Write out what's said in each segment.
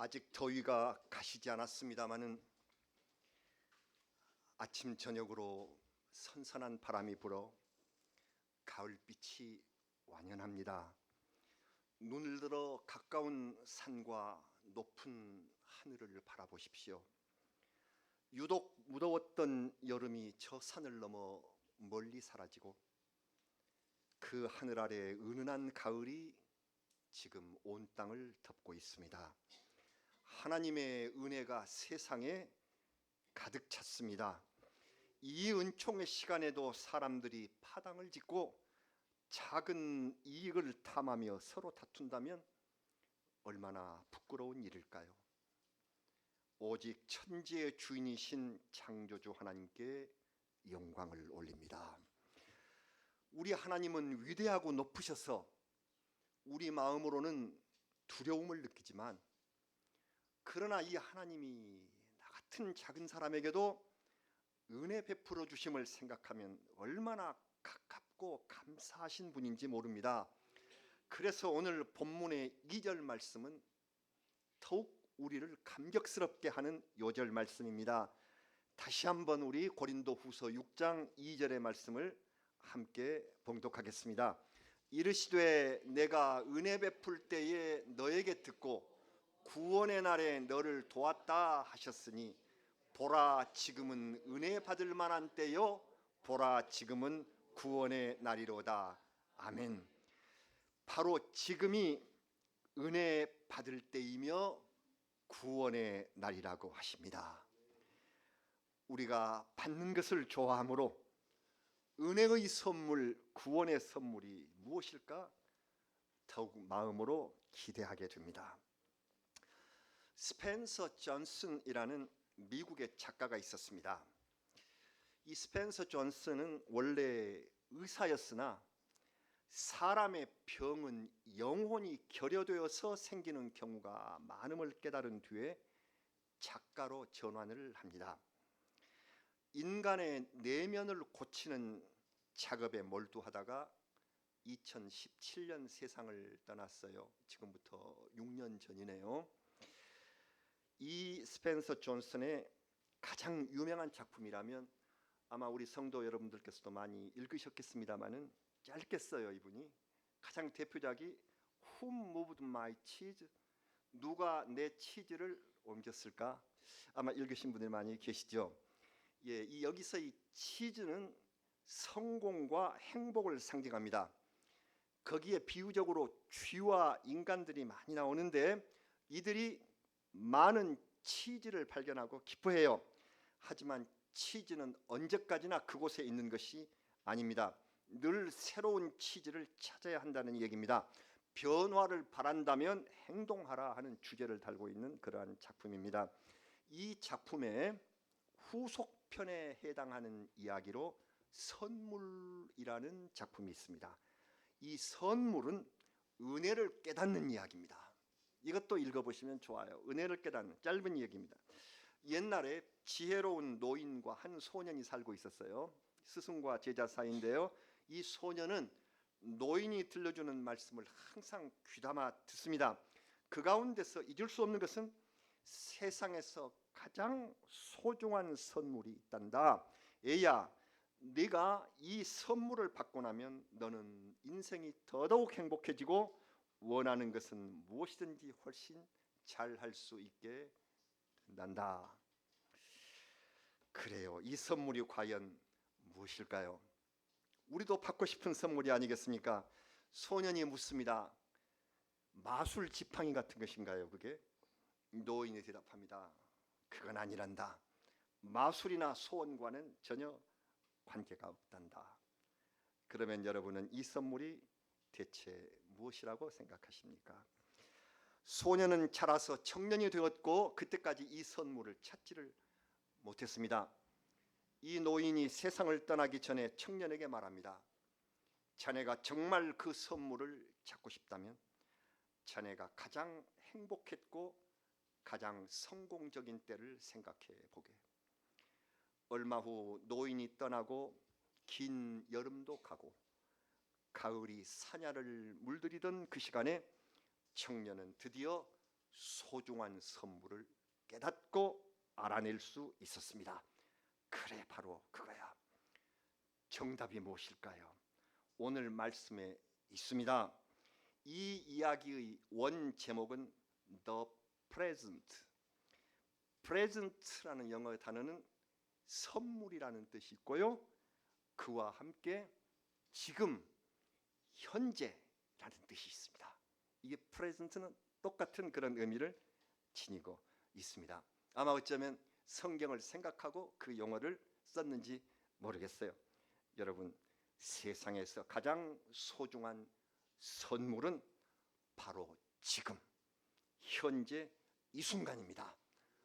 아직 더위가 가시지 않았습니다마는 아침 저녁으로 선선한 바람이 불어 가을빛이 완연합니다. 눈을 들어 가까운 산과 높은 하늘을 바라보십시오. 유독 무더웠던 여름이 저 산을 넘어 멀리 사라지고 그 하늘 아래 은은한 가을이 지금 온 땅을 덮고 있습니다. 하나님의 은혜가 세상에 가득 찼습니다. 이 은총의 시간에도 사람들이 파당을 짓고 작은 이익을 탐하며 서로 다툰다면 얼마나 부끄러운 일일까요? 오직 천지의 주인이신 창조주 하나님께 영광을 올립니다. 우리 하나님은 위대하고 높으셔서 우리 마음으로는 두려움을 느끼지만, 그러나 이 하나님이 나 같은 작은 사람에게도 은혜 베풀어 주심을 생각하면 얼마나 가깝고 감사하신 분인지 모릅니다. 그래서 오늘 본문의 2절 말씀은 더욱 우리를 감격스럽게 하는 요절 말씀입니다. 다시 한번 우리 고린도후서 6장 2절의 말씀을 함께 봉독하겠습니다. 이르시되 내가 은혜 베풀 때에 너에게 듣고 구원의 날에 너를 도왔다 하셨으니 보라 지금은 은혜 받을 만한 때요 보라 지금은 구원의 날이로다. 아멘. 바로 지금이 은혜 받을 때이며 구원의 날이라고 하십니다. 우리가 받는 것을 좋아하므로 은혜의 선물, 구원의 선물이 무엇일까 더욱 마음으로 기대하게 됩니다. 스펜서 존슨이라는 미국의 작가가 있었습니다. 이 스펜서 존슨은 원래 의사였으나 사람의 병은 영혼이 결여되어서 생기는 경우가 많음을 깨달은 뒤에 작가로 전환을 합니다. 인간의 내면을 고치는 작업에 몰두하다가 2017년 세상을 떠났어요. 지금부터 6년 전이네요. 이 스펜서 존슨의 가장 유명한 작품이라면 아마 우리 성도 여러분들께서도 많이 읽으셨겠습니다마는 짧게 써요. 이분이 가장 대표작이 Who moved my cheese? 누가 내 치즈를 옮겼을까? 아마 읽으신 분들이 많이 계시죠. 이 여기서 이 치즈는 성공과 행복을 상징합니다. 거기에 비유적으로 쥐와 인간들이 많이 나오는데 이들이 많은 치즈를 발견하고 기뻐해요. 하지만 치즈는 언제까지나 그곳에 있는 것이 아닙니다. 늘 새로운 치즈를 찾아야 한다는 얘기입니다. 변화를 바란다면 행동하라 하는 주제를 달고 있는 그러한 작품입니다. 이 작품의 후속편에 해당하는 이야기로 선물이라는 작품이 있습니다. 이 선물은 은혜를 깨닫는 이야기입니다. 이것도 읽어보시면 좋아요. 은혜를 깨닫는 짧은 이야기입니다. 옛날에 지혜로운 노인과 한 소년이 살고 있었어요. 스승과 제자 사이인데요. 이 소년은 노인이 들려주는 말씀을 항상 귀담아 듣습니다. 그 가운데서 잊을 수 없는 것은 세상에서 가장 소중한 선물이 있단다. 애야, 네가 이 선물을 받고 나면 너는 인생이 더더욱 행복해지고 원하는 것은 무엇이든지 훨씬 잘 할 수 있게 된단다. 그래요. 이 선물이 과연 무엇일까요? 우리도 받고 싶은 선물이 아니겠습니까? 소년이 묻습니다. 마술 지팡이 같은 것인가요? 그게? 노인이 대답합니다. 그건 아니란다. 마술이나 소원과는 전혀 관계가 없단다. 그러면 여러분은 이 선물이 대체 무엇이라고 생각하십니까? 소년은 자라서 청년이 되었고 그때까지 이 선물을 찾지를 못했습니다. 이 노인이 세상을 떠나기 전에 청년에게 말합니다. 자네가 정말 그 선물을 찾고 싶다면 자네가 가장 행복했고 가장 성공적인 때를 생각해 보게. 얼마 후 노인이 떠나고 긴 여름도 가고 가을이 사냐를 물들이던 그 시간에 청년은 드디어 소중한 선물을 깨닫고 알아낼 수 있었습니다. 그래, 바로 그거야. 정답이 무엇일까요? 오늘 말씀에 있습니다. 이 이야기의 원 제목은 The Present. Present라는 영어 단어는 선물이라는 뜻이 있고요, 그와 함께 지금, 현재라는 뜻이 있습니다. 이게 present는 똑같은 그런 의미를 지니고 있습니다. 아마 어쩌면 성경을 생각하고 그 용어를 썼는지 모르겠어요. 여러분, 세상에서 가장 소중한 선물은 바로 지금, 현재 이 순간입니다.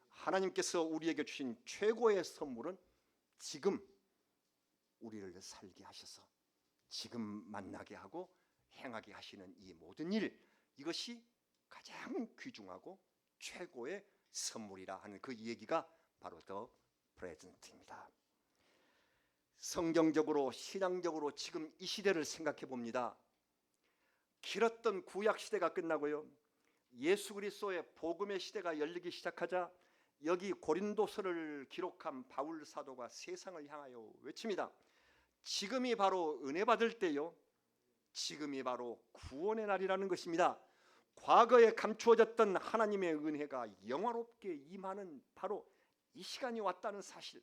하나님께서 우리에게 주신 최고의 선물은 지금 우리를 살게 하셔서 지금 만나게 하고 행하게 하시는 이 모든 일, 이것이 가장 귀중하고 최고의 선물이라 하는 그 얘기가 바로 더 프레젠트입니다. 성경적으로, 신앙적으로 지금 이 시대를 생각해 봅니다. 길었던 구약 시대가 끝나고요, 예수 그리스도의 복음의 시대가 열리기 시작하자 여기 고린도서를 기록한 바울 사도가 세상을 향하여 외칩니다. 지금이 바로 은혜 받을 때요, 지금이 바로 구원의 날이라는 것입니다. 과거에 감추어졌던 하나님의 은혜가 영화롭게 임하는 바로 이 시간이 왔다는 사실,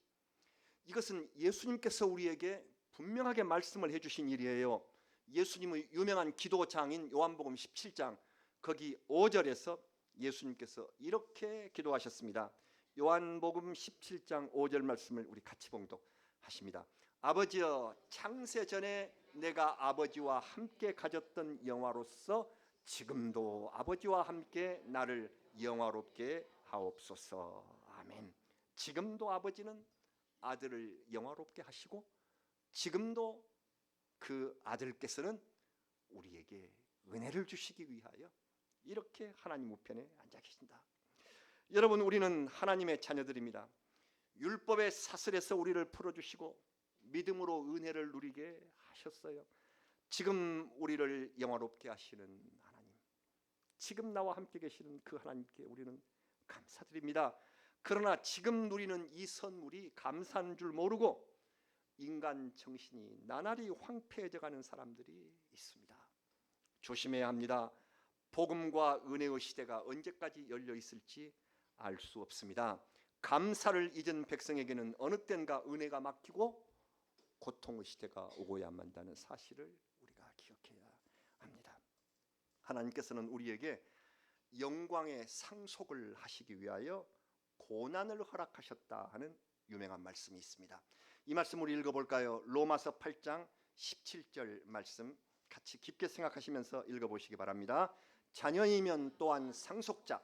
이것은 예수님께서 우리에게 분명하게 말씀을 해주신 일이에요. 예수님의 유명한 기도장인 요한복음 17장 거기 5절에서 예수님께서 이렇게 기도하셨습니다. 요한복음 17장 5절 말씀을 우리 같이 봉독하십니다. 아버지여, 창세 전에 내가 아버지와 함께 가졌던 영화로서 지금도 아버지와 함께 나를 영화롭게 하옵소서. 아멘. 지금도 아버지는 아들을 영화롭게 하시고 지금도 그 아들께서는 우리에게 은혜를 주시기 위하여 이렇게 하나님 우편에 앉아 계신다. 여러분, 우리는 하나님의 자녀들입니다. 율법의 사슬에서 우리를 풀어주시고 믿음으로 은혜를 누리게 하셨어요. 지금 우리를 영화롭게 하시는 하나님, 지금 나와 함께 계시는 그 하나님께 우리는 감사드립니다. 그러나 지금 누리는 이 선물이 감사한 줄 모르고 인간 정신이 나날이 황폐해져 가는 사람들이 있습니다. 조심해야 합니다. 복음과 은혜의 시대가 언제까지 열려 있을지 알 수 없습니다. 감사를 잊은 백성에게는 어느 땐가 은혜가 막히고 고통의 시대가 오고야만 한다는 사실을 우리가 기억해야 합니다. 하나님께서는 우리에게 영광의 상속을 하시기 위하여 고난을 허락하셨다 하는 유명한 말씀이 있습니다. 이 말씀 우리 읽어볼까요? 로마서 8장 17절 말씀 같이 깊게 생각하시면서 읽어보시기 바랍니다. 자녀이면 또한 상속자,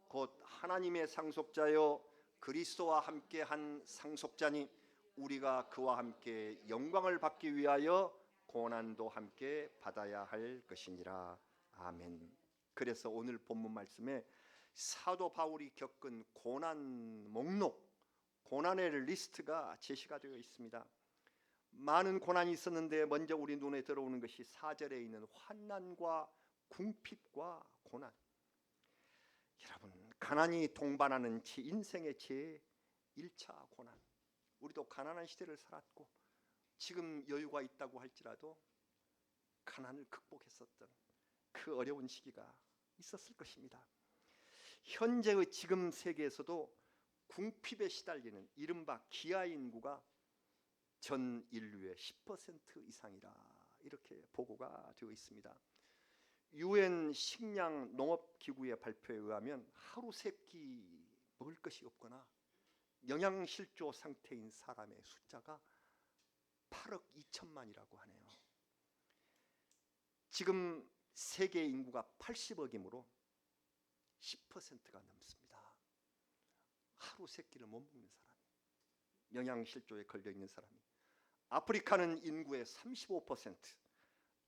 곧 하나님의 상속자요 그리스도와 함께한 상속자니 우리가 그와 함께 영광을 받기 위하여 고난도 함께 받아야 할 것이니라. 아멘. 그래서 오늘 본문 말씀에 사도 바울이 겪은 고난 목록, 고난의 리스트가 제시가 되어 있습니다. 많은 고난이 있었는데 먼저 우리 눈에 들어오는 것이 4절에 있는 환난과 궁핍과 고난. 여러분, 가난이 동반하는 인생의 제1차 고난. 우리도 가난한 시대를 살았고 지금 여유가 있다고 할지라도 가난을 극복했었던 그 어려운 시기가 있었을 것입니다. 현재의 지금 세계에서도 궁핍에 시달리는 이른바 기아 인구가 전 인류의 10% 이상이라 이렇게 보고가 되어 있습니다. UN 식량 농업 기구의 발표에 의하면 하루 세 끼 먹을 것이 없거나 영양실조 상태인 사람의 숫자가 8억 2천만이라고 하네요. 지금 세계 인구가 80억이므로 10%가 넘습니다. 하루 세 끼를 못 먹는 사람이, 영양실조에 걸려있는 사람이. 아프리카는 인구의 35%,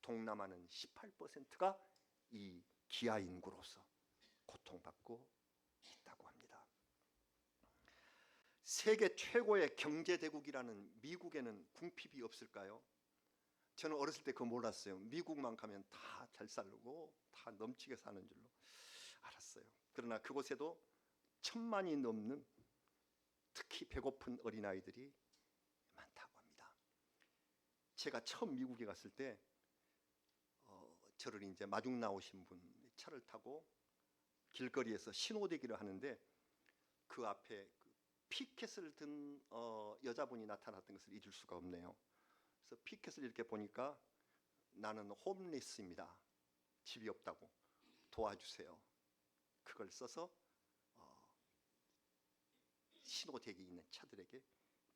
동남아는 18%가 이 기아 인구로서 고통받고 있다고 합니다. 세계 최고의 경제대국이라는 미국에는 궁핍이 없을까요? 저는 어렸을 때 그거 몰랐어요. 미국만 가면 다 잘 살고 다 넘치게 사는 줄로 알았어요. 그러나 그곳에도 1000만이 넘는 특히 배고픈 어린아이들이 많다고 합니다. 제가 처음 미국에 갔을 때 저를 이제 마중 나오신 분 차를 타고 길거리에서 신호대기를 하는데 그 앞에 피켓을 든 여자분이 나타났던 것을 잊을 수가 없네요. 그래서 피켓을 이렇게 보니까 나는 홈리스입니다. 집이 없다고 도와주세요. 그걸 써서 신호대기 있는 차들에게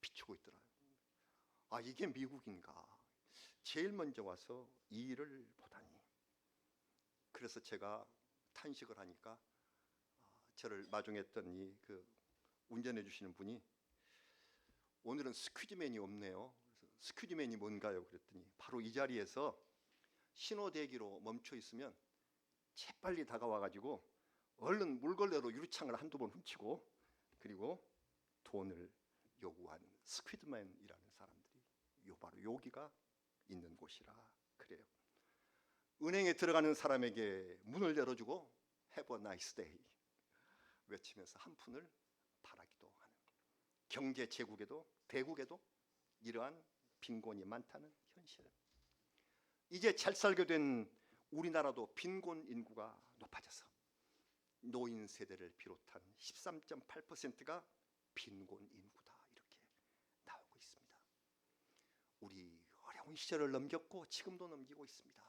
비추고 있더라고요. 아, 이게 미국인가? 제일 먼저 와서 이 일을 보다니. 그래서 제가 탄식을 하니까 저를 마중했던 그 운전해 주시는 분이 오늘은 스퀴즈맨이 없네요. 그래서 스퀴즈맨이 뭔가요? 그랬더니 바로 이 자리에서 신호대기로 멈춰 있으면 재빨리 다가와 가지고 얼른 물걸레로 유리창을 한두 번 훔치고 그리고 돈을 요구하는 스퀴드맨이라는 사람들이 바로 여기가 있는 곳이라 그래요. 은행에 들어가는 사람에게 문을 열어주고 Have a nice day 외치면서 한 푼을 바라기도 하는, 경제 제국에도 대국에도 이러한 빈곤이 많다는 현실. 이제 잘 살게 된 우리나라도 빈곤 인구가 높아져서 노인 세대를 비롯한 13.8%가 빈곤 인구다 이렇게 나오고 있습니다. 우리 어려운 시절을 넘겼고 지금도 넘기고 있습니다.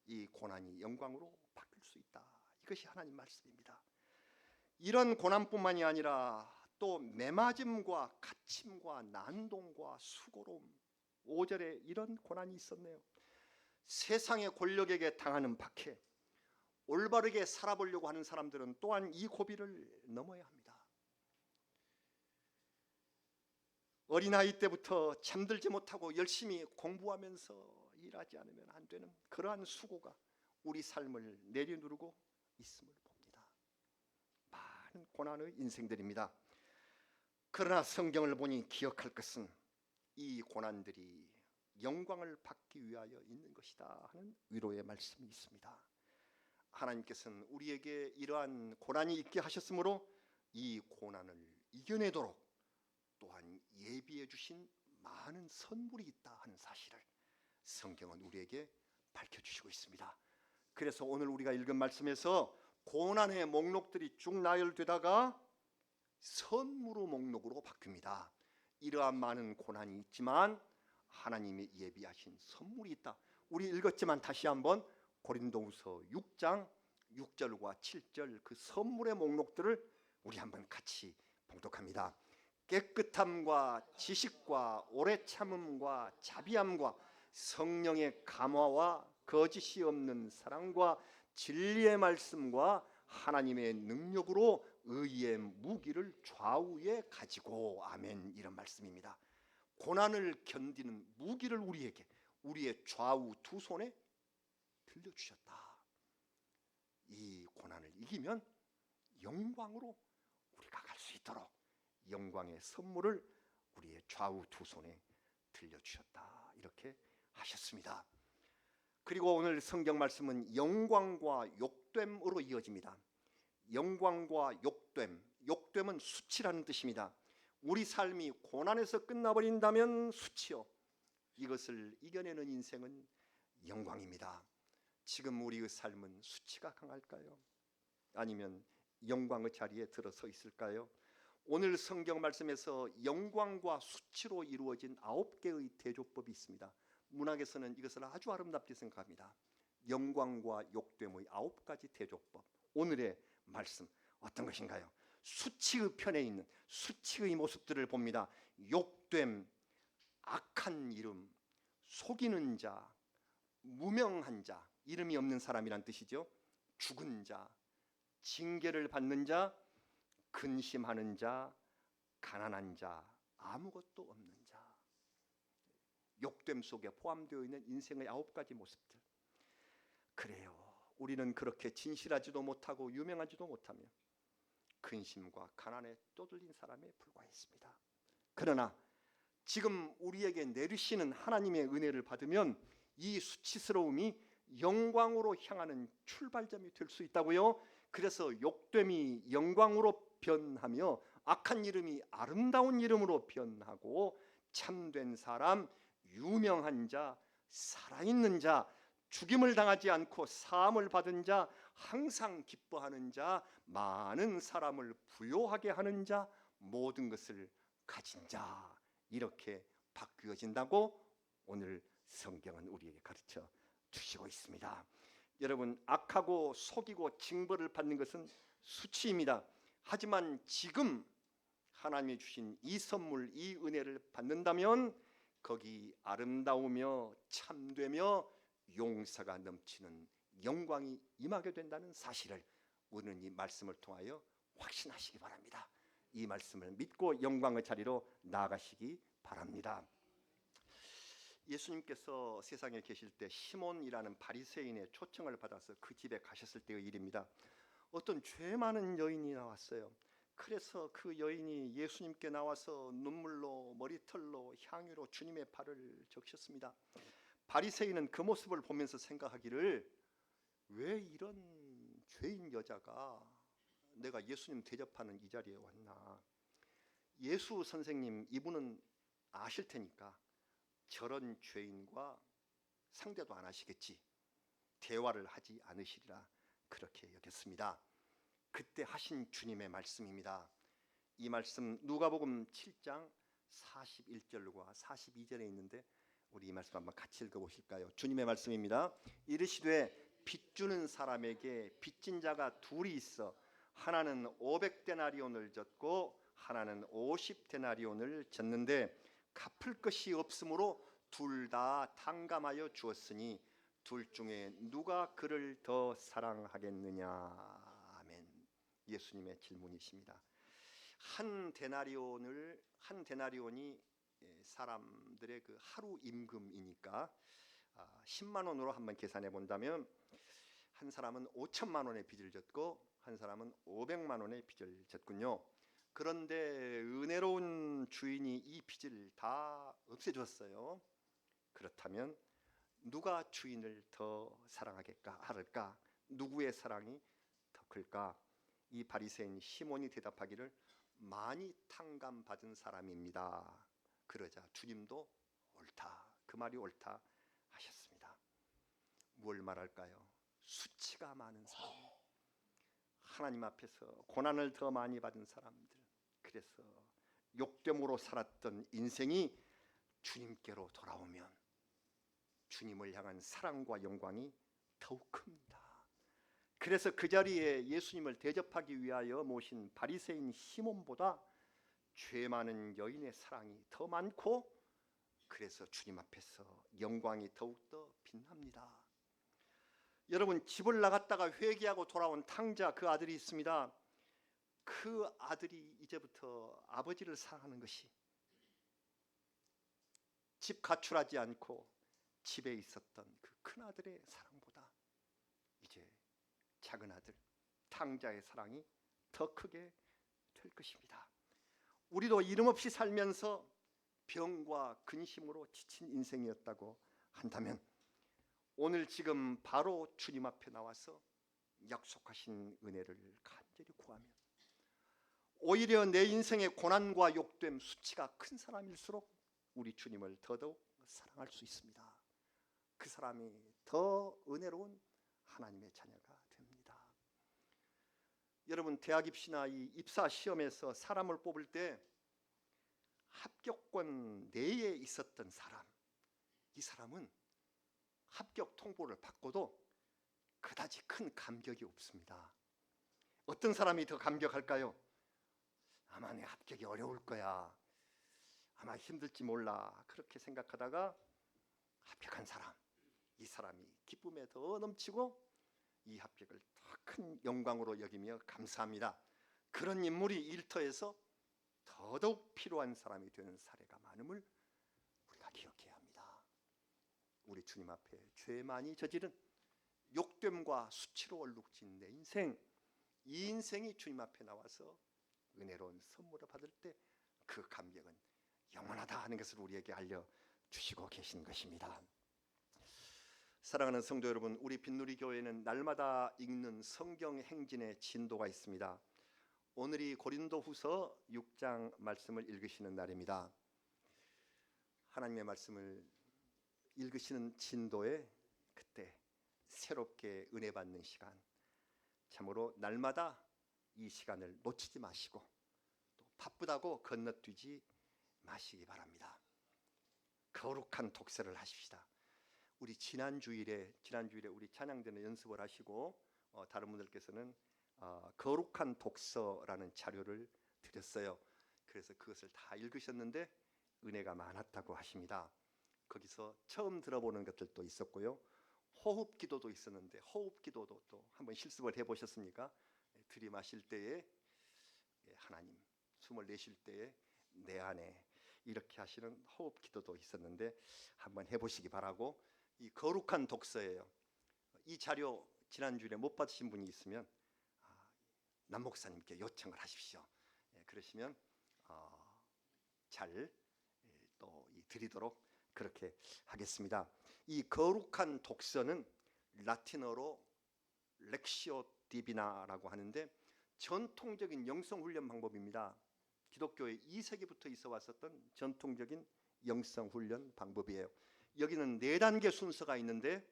이 고난이 영광으로 바뀔 수 있다. 이것이 하나님 말씀입니다. 이런 고난뿐만이 아니라 또 매맞음과 갇힘과 난동과 수고로움, 5절에 이런 고난이 있었네요. 세상의 권력에게 당하는 박해, 올바르게 살아보려고 하는 사람들은 또한 이 고비를 넘어야 합니다. 어린아이 때부터 잠들지 못하고 열심히 공부하면서 일하지 않으면 안 되는 그러한 수고가 우리 삶을 내려누르고 있음을 봅니다. 많은 고난의 인생들입니다. 그러나 성경을 보니 기억할 것은 이 고난들이 영광을 받기 위하여 있는 것이다 하는 위로의 말씀이 있습니다. 하나님께서는 우리에게 이러한 고난이 있게 하셨으므로 이 고난을 이겨내도록 또한 예비해 주신 많은 선물이 있다 하는 사실을 성경은 우리에게 밝혀주시고 있습니다. 그래서 오늘 우리가 읽은 말씀에서 고난의 목록들이 쭉 나열되다가 선물의 목록으로 바뀝니다. 이러한 많은 고난이 있지만 하나님이 예비하신 선물이 있다. 우리 읽었지만 다시 한번 고린도후서 6장 6절과 7절 그 선물의 목록들을 우리 한번 같이 봉독합니다. 깨끗함과 지식과 오래 참음과 자비함과 성령의 감화와 거짓이 없는 사랑과 진리의 말씀과 하나님의 능력으로 의의 무기를 좌우에 가지고, 아멘, 이런 말씀입니다. 고난을 견디는 무기를 우리에게 우리의 좌우 두 손에 들려주셨다. 이 고난을 이기면 영광으로 우리가 갈 수 있도록 영광의 선물을 우리의 좌우 두 손에 들려주셨다 이렇게 하셨습니다. 그리고 오늘 성경 말씀은 영광과 욕됨으로 이어집니다. 영광과 욕됨, 욕됨은 수치라는 뜻입니다. 우리 삶이 고난에서 끝나버린다면 수치요, 이것을 이겨내는 인생은 영광입니다. 지금 우리의 삶은 수치가 강할까요? 아니면 영광의 자리에 들어서 있을까요? 오늘 성경 말씀에서 영광과 수치로 이루어진 9개의 대조법이 있습니다. 문학에서는 이것을 아주 아름답게 생각합니다. 영광과 욕됨의 9가지 대조법. 오늘의 말씀 어떤 것인가요? 수치의 편에 있는 수치의 모습들을 봅니다. 욕됨, 악한 이름, 속이는 자, 무명한 자, 이름이 없는 사람이란 뜻이죠. 죽은 자, 징계를 받는 자, 근심하는 자, 가난한 자, 아무것도 없는 자. 욕됨 속에 포함되어 있는 인생의 9가지 모습들. 그래요, 우리는 그렇게 진실하지도 못하고 유명하지도 못하며 근심과 가난에 떠들린 사람에 불과했습니다. 그러나 지금 우리에게 내리시는 하나님의 은혜를 받으면 이 수치스러움이 영광으로 향하는 출발점이 될 수 있다고요. 그래서 욕됨이 영광으로 변하며 악한 이름이 아름다운 이름으로 변하고 참된 사람, 유명한 자, 살아있는 자, 죽임을 당하지 않고 사함을 받은 자, 항상 기뻐하는 자, 많은 사람을 부요하게 하는 자, 모든 것을 가진 자, 이렇게 바뀌어진다고 오늘 성경은 우리에게 가르쳐 주시고 있습니다. 여러분, 악하고 속이고 징벌을 받는 것은 수치입니다. 하지만 지금 하나님이 주신 이 선물, 이 은혜를 받는다면 거기 아름다우며 참되며 용서가 넘치는 영광이 임하게 된다는 사실을 오늘 이 말씀을 통하여 확신하시기 바랍니다. 이 말씀을 믿고 영광의 자리로 나아가시기 바랍니다. 예수님께서 세상에 계실 때 시몬이라는 바리새인의 초청을 받아서 그 집에 가셨을 때의 일입니다. 어떤 죄 많은 여인이 나왔어요. 그래서 그 여인이 예수님께 나와서 눈물로 머리털로 향유로 주님의 발을 적셨습니다. 바리새인은 그 모습을 보면서 생각하기를, 왜 이런 죄인 여자가 내가 예수님 대접하는 이 자리에 왔나. 예수 선생님, 이분은 아실 테니까 저런 죄인과 상대도 안 하시겠지, 대화를 하지 않으시리라 그렇게 여겼습니다. 그때 하신 주님의 말씀입니다. 이 말씀 누가복음 7장 41절과 42절에 있는데 우리 이 말씀 한번 같이 읽어보실까요? 주님의 말씀입니다. 이르시되 빚 주는 사람에게 빚진 자가 둘이 있어 하나는 500데나리온을 졌고 하나는 50데나리온을 졌는데 갚을 것이 없으므로 둘 다 탕감하여 주었으니 둘 중에 누가 그를 더 사랑하겠느냐. 아멘. 예수님의 질문이십니다. 한 데나리온이 사람들의 그 하루 임금이니까 10만 원으로 한번 계산해 본다면 한 사람은 5천만 원의 빚을 졌고 한 사람은 500만 원의 빚을 졌군요. 그런데 은혜로운 주인이 이 빚을 다 없애줬어요. 그렇다면 누가 주인을 더 사랑할까? 누구의 사랑이 더 클까? 이 바리새인 시몬이 대답하기를, 많이 탕감받은 사람입니다. 그러자 주님도 옳다, 그 말이 옳다 하셨습니다. 뭘 말할까요? 수치가 많은 사람, 하나님 앞에서 고난을 더 많이 받은 사람들, 그래서 욕됨으로 살았던 인생이 주님께로 돌아오면 주님을 향한 사랑과 영광이 더욱 큽니다. 그래서 그 자리에 예수님을 대접하기 위하여 모신 바리새인 시몬보다 죄 많은 여인의 사랑이 더 많고, 그래서 주님 앞에서 영광이 더욱더 빛납니다. 여러분, 집을 나갔다가 회개하고 돌아온 탕자, 그 아들이 있습니다. 그 아들이 이제부터 아버지를 사랑하는 것이, 집 가출하지 않고 집에 있었던 그 큰아들의 사랑보다 이제 작은 아들 탕자의 사랑이 더 크게 될 것입니다. 우리도 이름 없이 살면서 병과 근심으로 지친 인생이었다고 한다면 오늘 지금 바로 주님 앞에 나와서 약속하신 은혜를 간절히 구하면 오히려 내 인생의 고난과 욕됨, 수치가 큰 사람일수록 우리 주님을 더더욱 사랑할 수 있습니다. 그 사람이 더 은혜로운 하나님의 자녀가 됩니다. 여러분, 대학 입시나 이 입사 시험에서 사람을 뽑을 때 합격권 내에 있었던 사람, 이 사람은 합격 통보를 받고도 그다지 큰 감격이 없습니다. 어떤 사람이 더 감격할까요? 아마 내 합격이 어려울 거야, 아마 힘들지 몰라, 그렇게 생각하다가 합격한 사람, 이 사람이 기쁨에 더 넘치고 이 합격을 더 큰 영광으로 여기며 감사합니다. 그런 인물이 일터에서 더더욱 필요한 사람이 되는 사례가 많음을 우리가 기억해야 합니다. 우리 주님 앞에 죄 많이 저지른 욕됨과 수치로 얼룩진 내 인생, 이 인생이 주님 앞에 나와서 은혜로운 선물을 받을 때 그 감격은 영원하다 하는 것을 우리에게 알려주시고 계신 것입니다. 사랑하는 성도 여러분, 우리 빈누리 교회는 날마다 읽는 성경 행진의 진도가 있습니다. 오늘이 고린도후서 6장 말씀을 읽으시는 날입니다. 하나님의 말씀을 읽으시는 진도에 그때 새롭게 은혜 받는 시간, 참으로 날마다 이 시간을 놓치지 마시고 또 바쁘다고 건너뛰지 마시기 바랍니다. 거룩한 독서를 하십시다. 우리 지난 주일에 우리 찬양대는 연습을 하시고 다른 분들께서는 거룩한 독서라는 자료를 드렸어요. 그래서 그것을 다 읽으셨는데 은혜가 많았다고 하십니다. 거기서 처음 들어보는 것들도 있었고요. 호흡 기도도 있었는데 호흡 기도도 또 한번 실습을 해보셨습니까? 들이마실 때에 하나님, 숨을 내쉴 때에 내 안에, 이렇게 하시는 호흡 기도도 있었는데 한번 해보시기 바라고, 이 거룩한 독서예요. 이 자료 지난주에 못 받으신 분이 있으면 남 목사님께 요청을 하십시오. 그러시면 잘 또 드리도록 그렇게 하겠습니다. 이 거룩한 독서는 라틴어로 렉시오 디비나라고 하는데 전통적인 영성훈련 방법입니다. 기독교의 2세기부터 있어 왔었던 전통적인 영성훈련 방법이에요. 여기는 4단계 순서가 있는데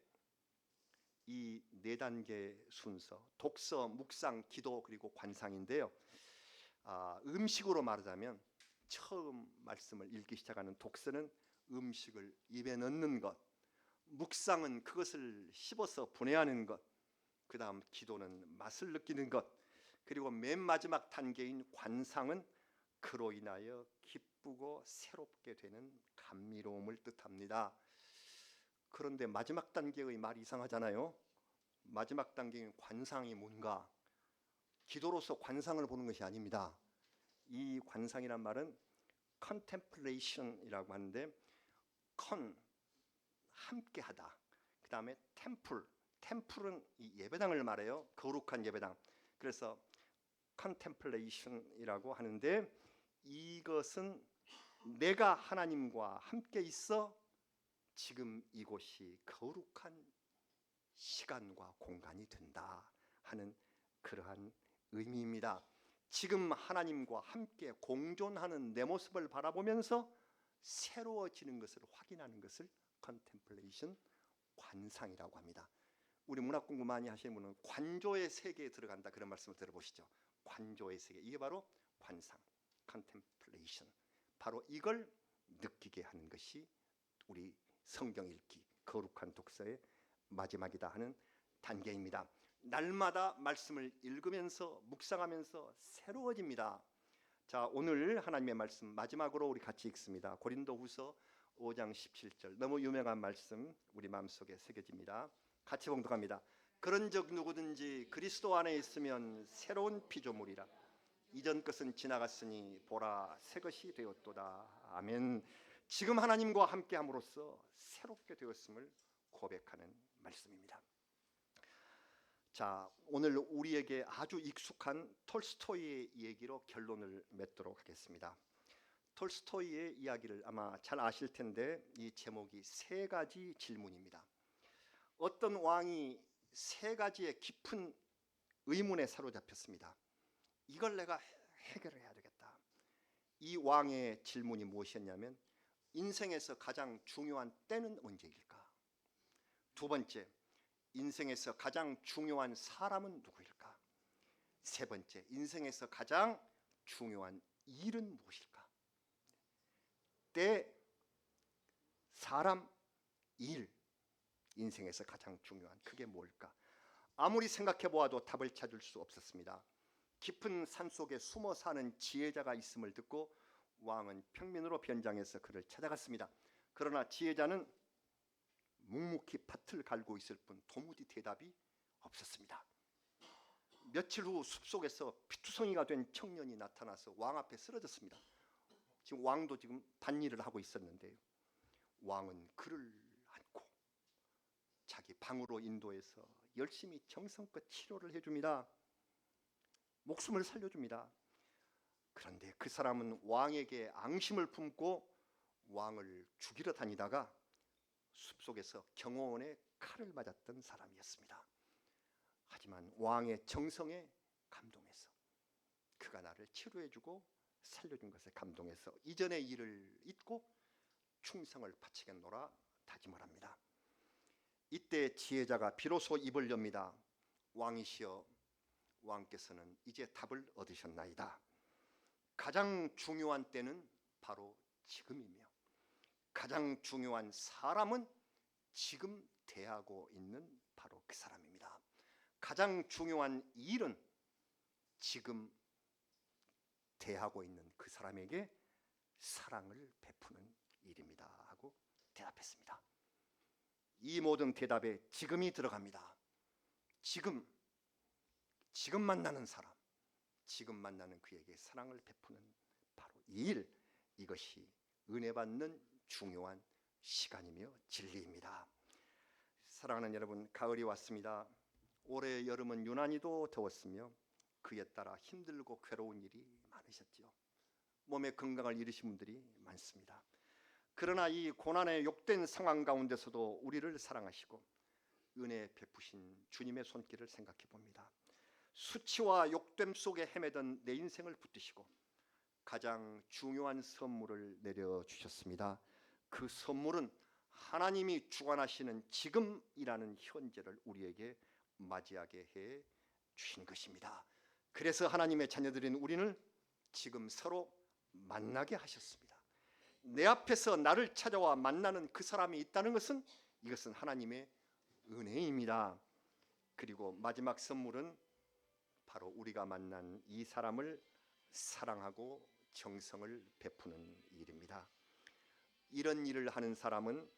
이 4단계 순서, 독서, 묵상, 기도, 그리고 관상인데요. 음식으로 말하자면 처음 말씀을 읽기 시작하는 독서는 음식을 입에 넣는 것, 묵상은 그것을 씹어서 분해하는 것, 그 다음 기도는 맛을 느끼는 것, 그리고 맨 마지막 단계인 관상은 그로 인하여 기쁘고 새롭게 되는 감미로움을 뜻합니다. 그런데 마지막 단계의 말이 이상하잖아요. 마지막 단계인 관상이 뭔가? 기도로서 관상을 보는 것이 아닙니다. 이 관상이란 말은 contemplation이라고 하는데, 함께하다, 그 다음에 템플은 이 예배당을 말해요. 거룩한 예배당. 그래서 contemplation이라고 하는데, 이것은 내가 하나님과 함께 있어 지금 이곳이 거룩한 시간과 공간이 된다 하는 그러한 의미입니다. 지금 하나님과 함께 공존하는 내 모습을 바라보면서 새로워지는 것을 확인하는 것을 컨템플레이션, 관상이라고 합니다. 우리 문학 공부 많이 하시는 분은 관조의 세계에 들어간다, 그런 말씀을 들어보시죠. 관조의 세계, 이게 바로 관상, 컨템플레이션, 바로 이걸 느끼게 하는 것이 우리 성경 읽기, 거룩한 독서의 마지막이다 하는 단계입니다. 날마다 말씀을 읽으면서 묵상하면서 새로워집니다. 자, 오늘 하나님의 말씀 마지막으로 우리 같이 읽습니다. 고린도후서 5장 17절, 너무 유명한 말씀 우리 마음속에 새겨집니다. 같이 봉독합니다. 그런즉 누구든지 그리스도 안에 있으면 새로운 피조물이라, 이전 것은 지나갔으니 보라 새 것이 되었도다. 아멘. 지금 하나님과 함께함으로써 새롭게 되었음을 고백하는 말씀입니다. 자, 오늘 우리에게 아주 익숙한 톨스토이의 얘기로 결론을 맺도록 하겠습니다. 톨스토이의 이야기를 아마 잘 아실 텐데, 이 제목이 3가지 질문입니다. 어떤 왕이 3가지의 깊은 의문에 사로잡혔습니다. 이걸 내가 해결해야 되겠다. 이 왕의 질문이 무엇이었냐면, 인생에서 가장 중요한 때는 언제일까? 2번째, 인생에서 가장 중요한 사람은 누구일까? 3번째, 인생에서 가장 중요한 일은 무엇일까? 때, 사람, 일, 인생에서 가장 중요한 그게 뭘까? 아무리 생각해 보아도 답을 찾을 수 없었습니다. 깊은 산속에 숨어 사는 지혜자가 있음을 듣고 왕은 평민으로 변장해서 그를 찾아갔습니다. 그러나 지혜자는 묵묵히 밭을 갈고 있을 뿐 도무지 대답이 없었습니다. 며칠 후 숲속에서 피투성이가 된 청년이 나타나서 왕 앞에 쓰러졌습니다. 지금 왕도 지금 밭일을 하고 있었는데요. 왕은 그를 안고 자기 방으로 인도해서 열심히 정성껏 치료를 해줍니다. 목숨을 살려줍니다. 그런데 그 사람은 왕에게 앙심을 품고 왕을 죽이러 다니다가 숲속에서 경호원의 칼을 맞았던 사람이었습니다. 하지만 왕의 정성에 감동해서 그가 나를 치료해주고 살려준 것에 감동해서 이전의 일을 잊고 충성을 바치겠노라 다짐을 합니다. 이때 지혜자가 비로소 입을 엽니다. 왕이시여, 왕께서는 이제 답을 얻으셨나이다. 가장 중요한 때는 바로 지금이며 가장 중요한 사람은 지금 대하고 있는 바로 그 사람입니다. 가장 중요한 일은 지금 대하고 있는 그 사람에게 사랑을 베푸는 일입니다 하고 대답했습니다. 이 모든 대답에 지금이 들어갑니다. 지금 만나는 사람, 지금 만나는 그에게 사랑을 베푸는 바로 이 일, 이것이 은혜 받는 중요한 시간이며 진리입니다. 사랑하는 여러분, 가을이 왔습니다. 올해 여름은 유난히도 더웠으며 그에 따라 힘들고 괴로운 일이 많으셨지요. 몸의 건강을 잃으신 분들이 많습니다. 그러나 이 고난의 욕된 상황 가운데서도 우리를 사랑하시고 은혜 베푸신 주님의 손길을 생각해 봅니다. 수치와 욕됨 속에 헤매던 내 인생을 붙드시고 가장 중요한 선물을 내려주셨습니다. 그 선물은 하나님이 주관하시는 지금이라는 현재를 우리에게 맞이하게 해 주신 것입니다. 그래서 하나님의 자녀들인 우리는 지금 서로 만나게 하셨습니다. 내 앞에서 나를 찾아와 만나는 그 사람이 있다는 것은 이것은 하나님의 은혜입니다. 그리고 마지막 선물은 바로 우리가 만난 이 사람을 사랑하고 정성을 베푸는 일입니다. 이런 일을 하는 사람은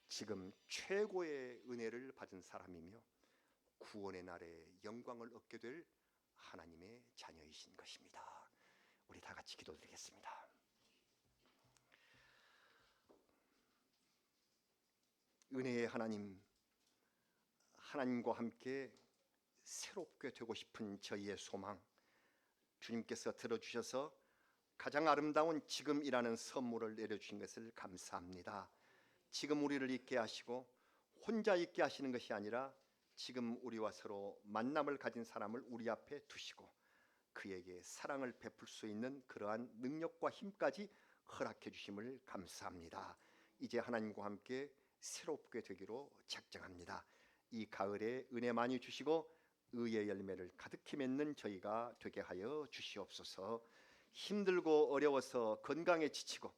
지금 최고의 은혜를 받은 사람이며 구원의 날에 영광을 얻게 될 하나님의 자녀이신 것입니다. 우리 다 같이 기도드리겠습니다. 은혜의 하나님, 하나님과 함께 새롭게 되고 싶은 저희의 소망, 주님께서 들어주셔서 가장 아름다운 지금이라는 선물을 내려주신 것을 감사합니다. 지금 우리를 있게 하시고 혼자 있게 하시는 것이 아니라 지금 우리와 서로 만남을 가진 사람을 우리 앞에 두시고 그에게 사랑을 베풀 수 있는 그러한 능력과 힘까지 허락해 주심을 감사합니다. 이제 하나님과 함께 새롭게 되기로 작정합니다. 이 가을에 은혜 많이 주시고 의의 열매를 가득히 맺는 저희가 되게 하여 주시옵소서. 힘들고 어려워서 건강에 지치고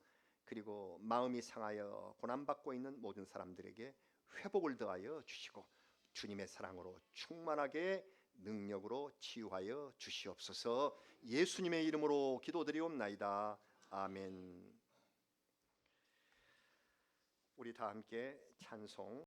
그리고 마음이 상하여 고난받고 있는 모든 사람들에게 회복을 더하여 주시고 주님의 사랑으로 충만하게 능력으로 치유하여 주시옵소서. 예수님의 이름으로 기도드리옵나이다. 아멘. 우리 다 함께 찬송